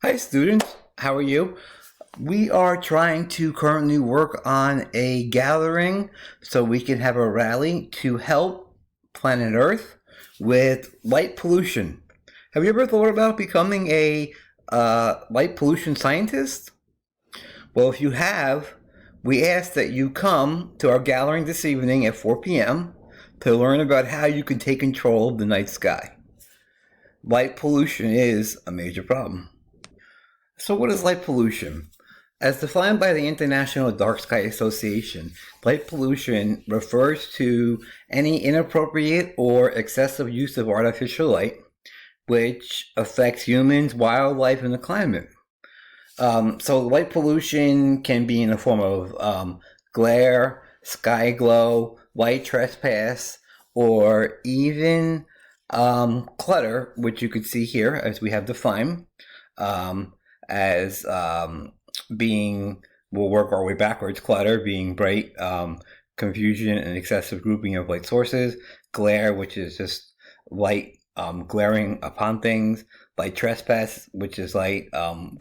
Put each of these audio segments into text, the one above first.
Hi students, how are you? We are trying to currently work on a gathering so we can have a rally to help planet Earth with light pollution. Have you ever thought about becoming a light pollution scientist? Well, if you have, we ask that you come to our gathering this evening at 4 p.m. to learn about how you can take control of the night sky. Light pollution is a major problem. So what is light pollution? As defined by the International Dark Sky Association, light pollution refers to any inappropriate or excessive use of artificial light which affects humans, wildlife, and the climate. So light pollution can be in the form of glare, sky glow, light trespass, or even clutter, which you could see here as we have defined. As being, we'll work our way backwards, clutter being bright, confusion and excessive grouping of light sources, glare, which is just light glaring upon things, light trespass, which is light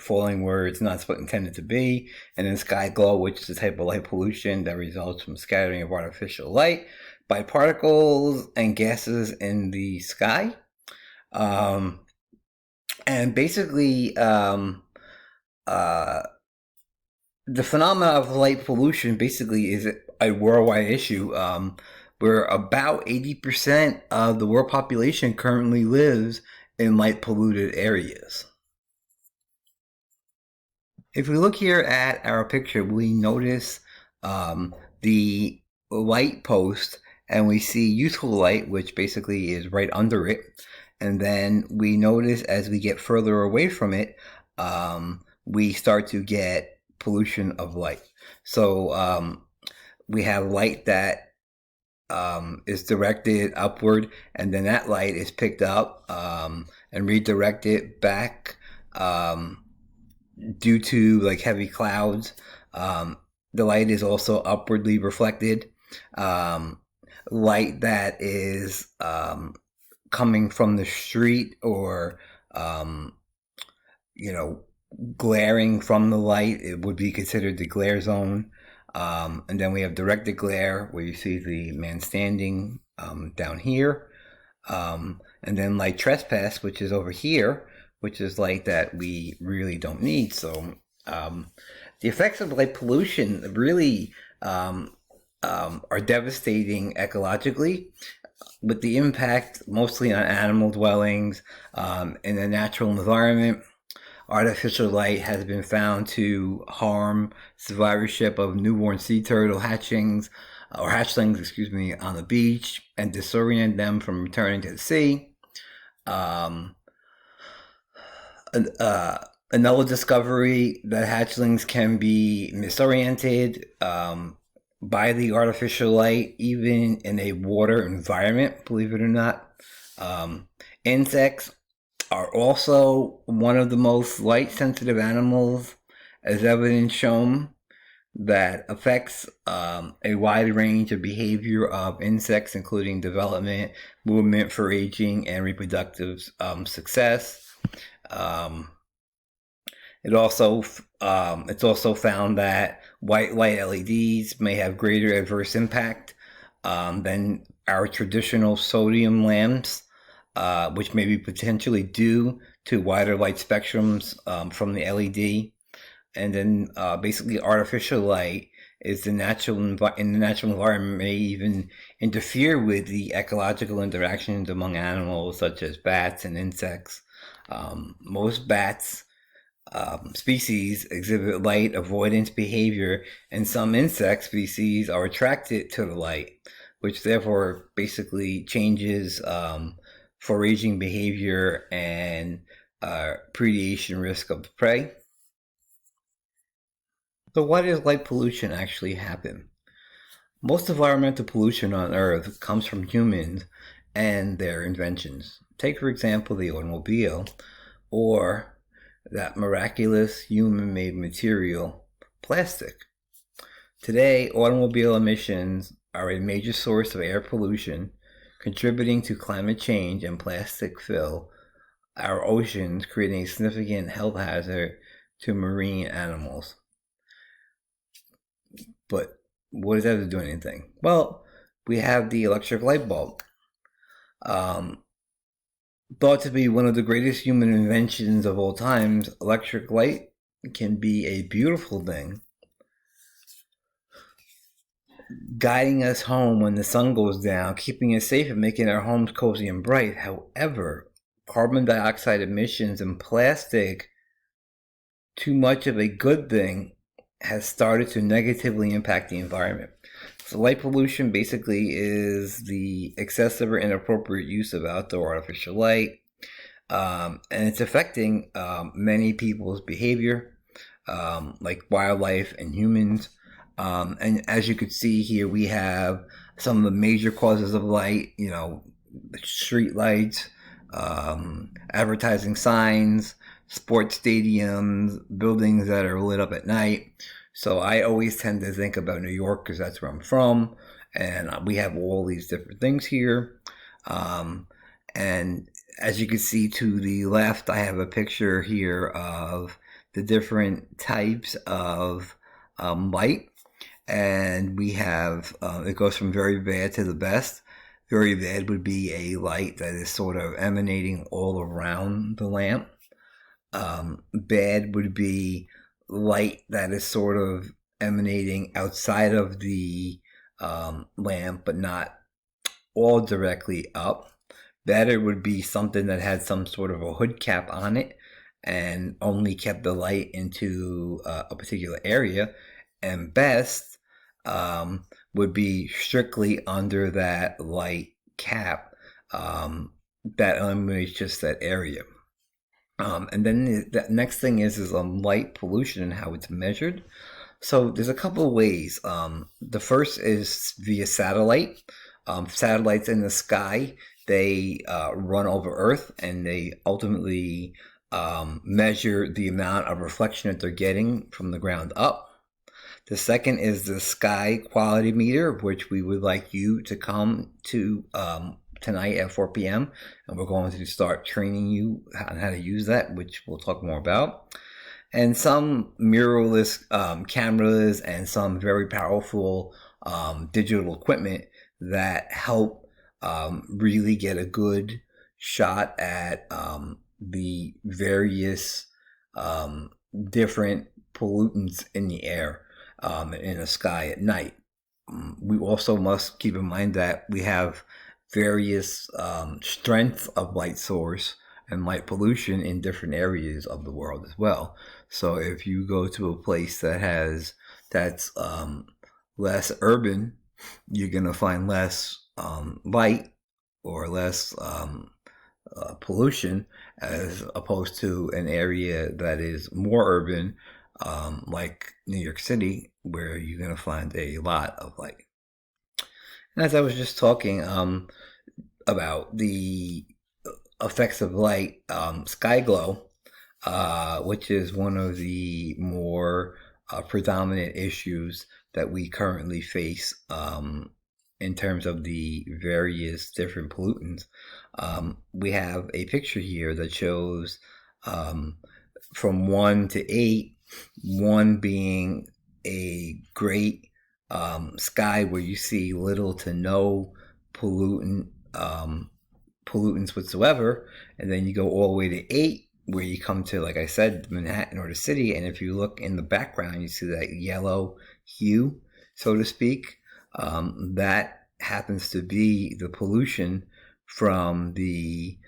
falling where it's not intended to be, and then sky glow, which is a type of light pollution that results from scattering of artificial light by particles and gases in the sky. And basically, the phenomena of light pollution basically is a worldwide issue. Where about 80% of the world population currently lives in light polluted areas. If we look here at our picture, we notice the light post, and we see useful light, which basically is right under it. And then we notice as we get further away from it, we start to get pollution of light. So we have light that is directed upward, and then that light is picked up and redirected back due to like heavy clouds. The light is also upwardly reflected. Light that is coming from the street or glaring from the light, it would be considered the glare zone. And then we have directed glare, where you see the man standing down here. And then light trespass, which is over here, which is light that we really don't need. So the effects of light pollution really are devastating ecologically, with the impact mostly on animal dwellings in the natural environment. Artificial light has been found to harm survivorship of newborn sea turtle hatchlings, on the beach, and disorient them from returning to the sea. Another discovery that hatchlings can be misoriented by the artificial light, even in a water environment, believe it or not. Insects are also one of the most light sensitive animals, as evidence shown that affects a wide range of behavior of insects, including development, movement, foraging, and reproductive success. It's also found that white light LEDs may have greater adverse impact than our traditional sodium lamps, which may be potentially due to wider light spectrums from the LED. And then basically artificial light is in the natural environment may even interfere with the ecological interactions among animals such as bats and insects. Most bats species exhibit light avoidance behavior, and some insect species are attracted to the light, which therefore basically changes foraging behavior and predation risk of the prey. So why does light pollution actually happen? Most environmental pollution on Earth comes from humans and their inventions. Take, for example, the automobile, or that miraculous human-made material, plastic. Today, automobile emissions are a major source of air pollution, contributing to climate change, and plastic fill our oceans, creating a significant health hazard to marine animals. But what does that have to do with anything? Well, we have the electric light bulb. Thought to be one of the greatest human inventions of all times, electric light can be a beautiful thing, guiding us home when the sun goes down, keeping us safe and making our homes cozy and bright. However, carbon dioxide emissions and plastic, too much of a good thing, has started to negatively impact the environment. So light pollution basically is the excessive or inappropriate use of outdoor artificial light, and it's affecting many people's behavior, like wildlife and humans. And as you could see here, we have some of the major causes of light, street lights, advertising signs, sports stadiums, buildings that are lit up at night. So I always tend to think about New York because that's where I'm from, and we have all these different things here. And as you can see to the left, I have a picture here of the different types of light. And we have, it goes from very bad to the best. Very bad would be a light that is sort of emanating all around the lamp. Bad would be light that is sort of emanating outside of the lamp, but not all directly up. Better would be something that had some sort of a hood cap on it and only kept the light into a particular area. And best would be strictly under that light cap that eliminates just that area. And then the next thing is light pollution and how it's measured. So there's a couple of ways. The first is via satellite. Satellites in the sky, they run over Earth, and they ultimately measure the amount of reflection that they're getting from the ground up. The second is the sky quality meter, which we would like you to come to tonight at 4 p.m. And we're going to start training you on how to use that, which we'll talk more about. And some mirrorless cameras and some very powerful digital equipment that help really get a good shot at the various different pollutants in the air. In the sky at night. We also must keep in mind that we have various strengths of light source and light pollution in different areas of the world as well. So if you go to a place that's less urban, you're going to find less light or less pollution, as opposed to an area that is more urban, like New York City, where you're going to find a lot of light. And as I was just talking about the effects of light, sky glow, which is one of the more predominant issues that we currently face in terms of the various different pollutants. We have a picture here that shows from 1 to 8, 1 being a great sky where you see little to no pollutants whatsoever, and then you go all the way to 8, where you come to, like I said, Manhattan or the city, and if you look in the background, you see that yellow hue, so to speak. That happens to be the pollution from the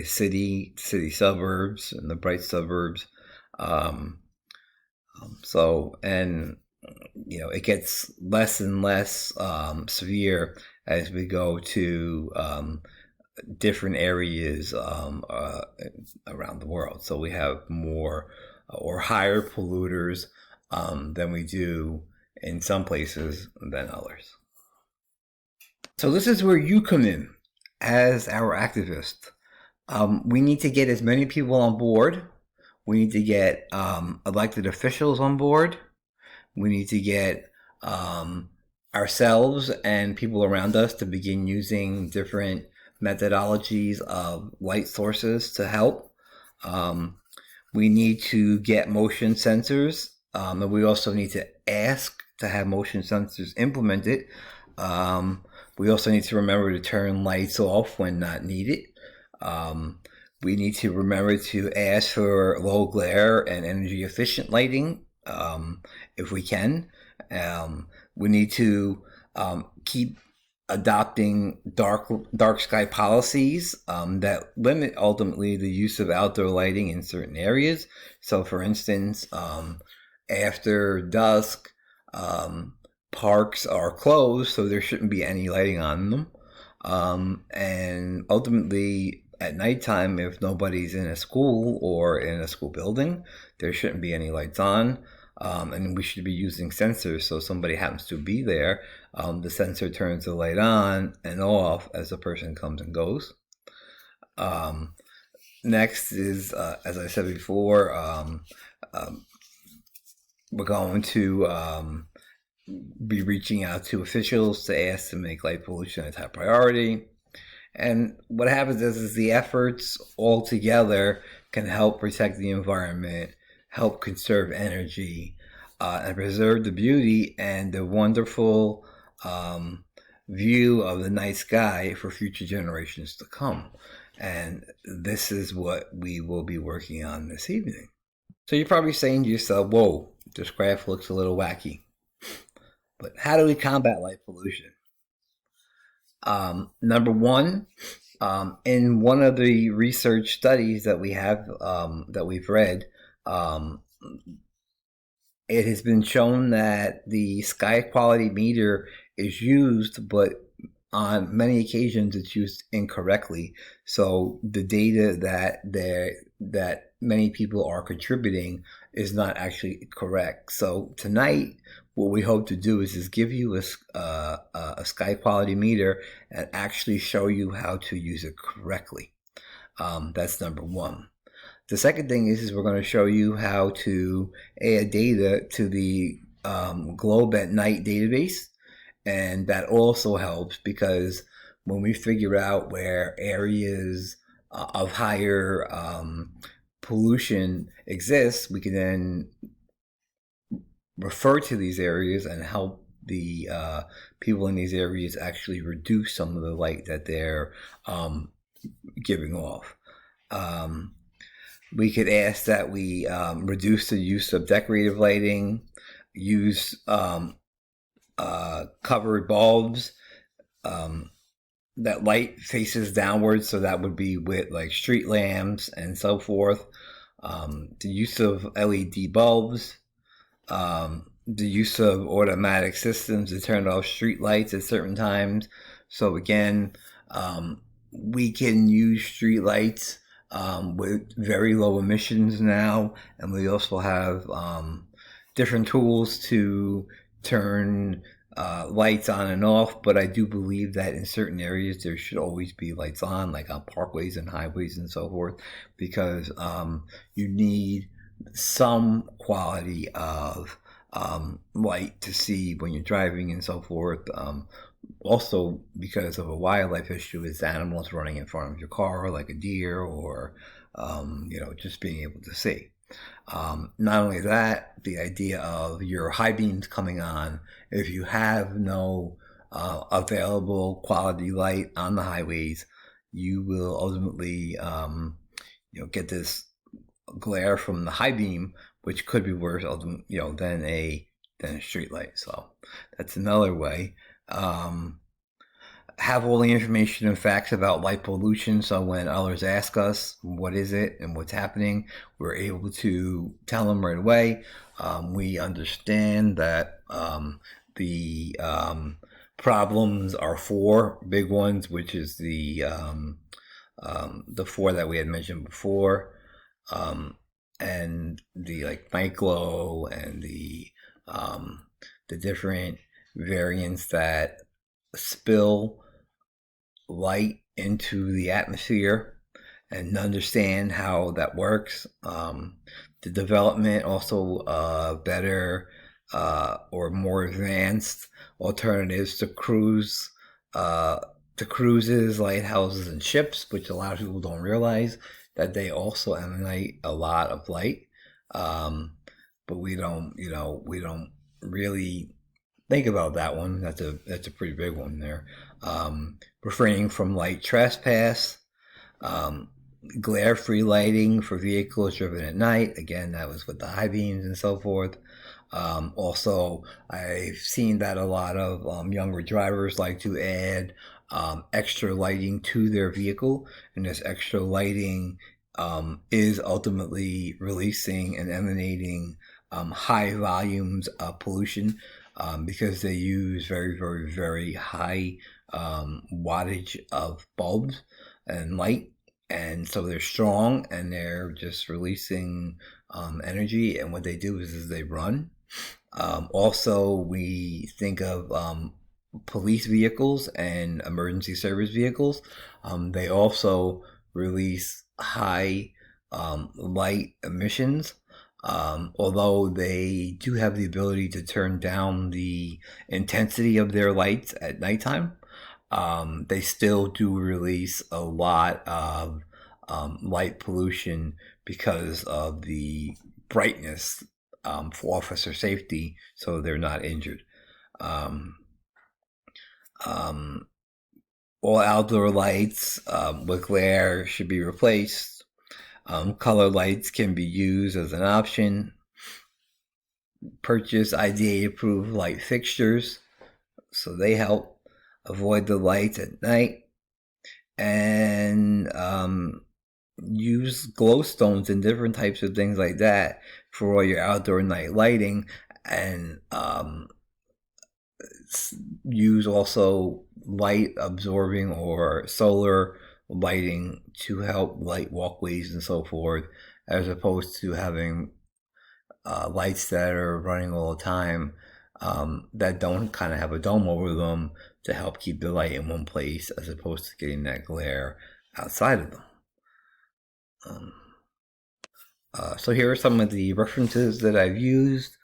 city suburbs and the bright suburbs. So, and it gets less and less severe as we go to different areas around the world. So we have more or higher polluters than we do in some places than others. So this is where you come in as our activist. We need to get as many people on board. We need to get elected officials on board. We need to get ourselves and people around us to begin using different methodologies of light sources to help. We need to get motion sensors, and we also need to ask to have motion sensors implemented. We also need to remember to turn lights off when not needed. We need to remember to ask for low glare and energy efficient lighting if we can. We need to keep adopting dark sky policies that limit ultimately the use of outdoor lighting in certain areas. So, for instance, after dusk, parks are closed, so there shouldn't be any lighting on them. And ultimately, at nighttime, if nobody's in a school or in a school building, there shouldn't be any lights on. And we should be using sensors, so if somebody happens to be there, the sensor turns the light on and off as the person comes and goes. Next is, as I said before, we're going to be reaching out to officials to ask to make light pollution a top priority. And what happens is the efforts all together can help protect the environment, help conserve energy, and preserve the beauty and the wonderful view of the night sky for future generations to come. And this is what we will be working on this evening. So you're probably saying to yourself, whoa, this graph looks a little wacky. But how do we combat light pollution? Number one, in one of the research studies that we have, that we've read, it has been shown that the sky quality meter is used, but on many occasions it's used incorrectly. So the data that many people are contributing is not actually correct. So tonight, what we hope to do is give you a sky quality meter and actually show you how to use it correctly. That's number one. The second thing is we're going to show you how to add data to the Globe at Night database. And that also helps because when we figure out where areas of higher pollution exist, we can then refer to these areas and help the people in these areas actually reduce some of the light that they're giving off. We could ask that we reduce the use of decorative lighting, use covered bulbs that light faces downwards, so that would be with like street lamps and so forth. The use of LED bulbs, the use of automatic systems to turn off street lights at certain times. So again, we can use street lights with very low emissions now, and we also have different tools to turn lights on and off, but I do believe that in certain areas there should always be lights on, like on parkways and highways and so forth, because you need some quality of light to see when you're driving and so forth. Also, because of a wildlife issue, is animals running in front of your car, like a deer, or just being able to see. Not only that, the idea of your high beams coming on, if you have no available quality light on the highways, you will ultimately get this glare from the high beam, which could be worse than a street light. So that's another way. Have all the information and facts about light pollution, so when others ask us what is it and what's happening, we're able to tell them right away. We understand that the problems are four big ones, which is the four that we had mentioned before, and the night glow and the different variants that spill light into the atmosphere, and understand how that works. The development also better or more advanced alternatives to cruise to cruises, lighthouses, and ships, which a lot of people don't realize that they also emanate a lot of light. But we don't really think about that one. That's a pretty big one there. Refraining from light trespass, glare-free lighting for vehicles driven at night. Again, that was with the high beams and so forth. Also, I've seen that a lot of younger drivers like to add extra lighting to their vehicle, and this extra lighting is ultimately releasing and emanating high volumes of pollution because they use very, very, very high wattage of bulbs and light. And so they're strong and they're just releasing energy. And what they do is they run. Also, we think of police vehicles and emergency service vehicles. They also release high light emissions. Although they do have the ability to turn down the intensity of their lights at nighttime, they still do release a lot of light pollution because of the brightness for officer safety, so they're not injured. All outdoor lights with glare should be replaced. Color lights can be used as an option. Purchase IDA-approved light fixtures, so they help. Avoid the lights at night. And use glow stones and different types of things like that for all your outdoor night lighting. And use also light absorbing or solar lighting to help light walkways and so forth, as opposed to having lights that are running all the time that don't kind of have a dome over them to help keep the light in one place, as opposed to getting that glare outside of them. So here are some of the references that I've used.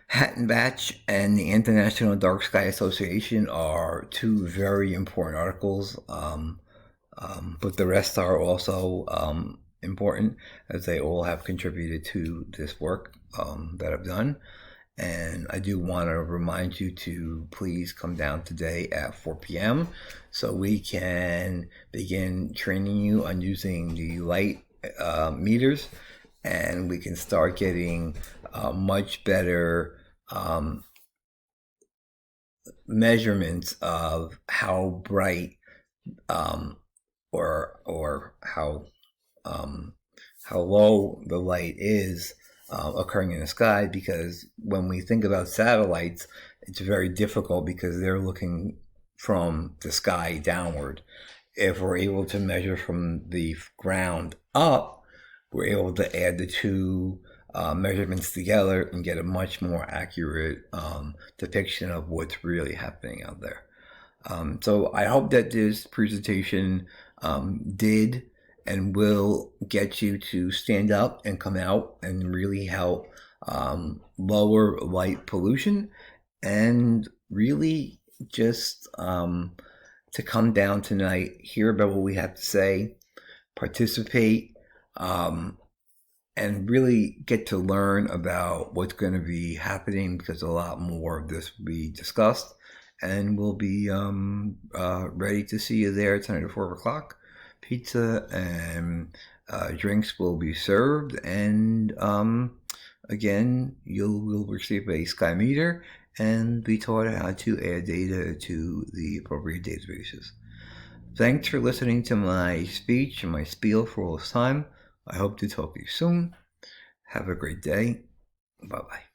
Hatton Batch and the International Dark Sky Association are two very important articles, but the rest are also important, as they all have contributed to this work that I've done. And I do want to remind you to please come down today at 4 p.m. so we can begin training you on using the light meters, and we can start getting much better measurements of how bright or how low the light is occurring in the sky. Because when we think about satellites, it's very difficult because they're looking from the sky downward. If we're able to measure from the ground up, we're able to add the two measurements together and get a much more accurate depiction of what's really happening out there. So I hope that this presentation did and will get you to stand up and come out and really help lower light pollution, and really just to come down tonight, hear about what we have to say, participate, and really get to learn about what's going to be happening, because a lot more of this will be discussed, and we'll be ready to see you there tonight at 4 o'clock. Pizza and drinks will be served, and again, you'll receive a sky meter and be taught how to add data to the appropriate databases. Thanks for listening to my speech and my spiel for all this time. I hope to talk to you soon. Have a great day. Bye-bye.